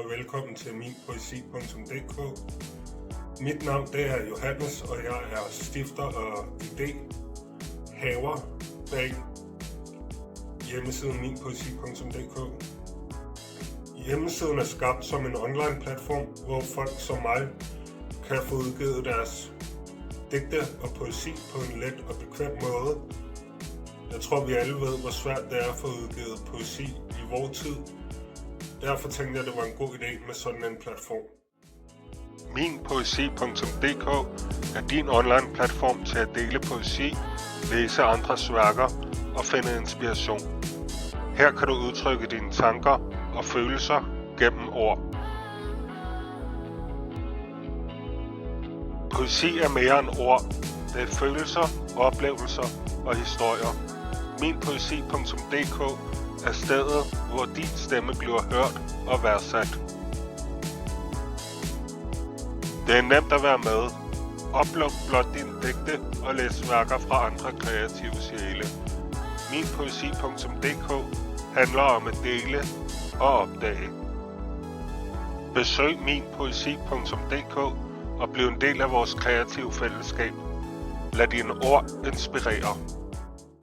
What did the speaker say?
velkommen til minpoesi.dk. Mit navn det er Johannes, og jeg er stifter og idéhaver bag hjemmesiden minpoesi.dk. Hjemmesiden er skabt som en online-platform, hvor folk som mig kan få udgivet deres digte og poesi på en let og bekvem måde. Jeg tror, vi alle ved, hvor svært det er at få udgivet poesi i vores tid. Derfor tænkte jeg, at det var en god idé med sådan en platform. Minpoesi.dk er din online-platform til at dele poesi, læse andres værker og finde inspiration. Her kan du udtrykke dine tanker og følelser gennem ord. Poesi er mere end ord. Det er følelser, oplevelser og historier. Minpoesi.dk er stedet, hvor din stemme bliver hørt og værdsat. Det er nemt at være med. Upload blot dine digte og læs værker fra andre kreative sjæle. Minpoesi.dk handler om at dele og opdage. Besøg minpoesi.dk og bliv en del af vores kreative fællesskab. Lad dine ord inspirere.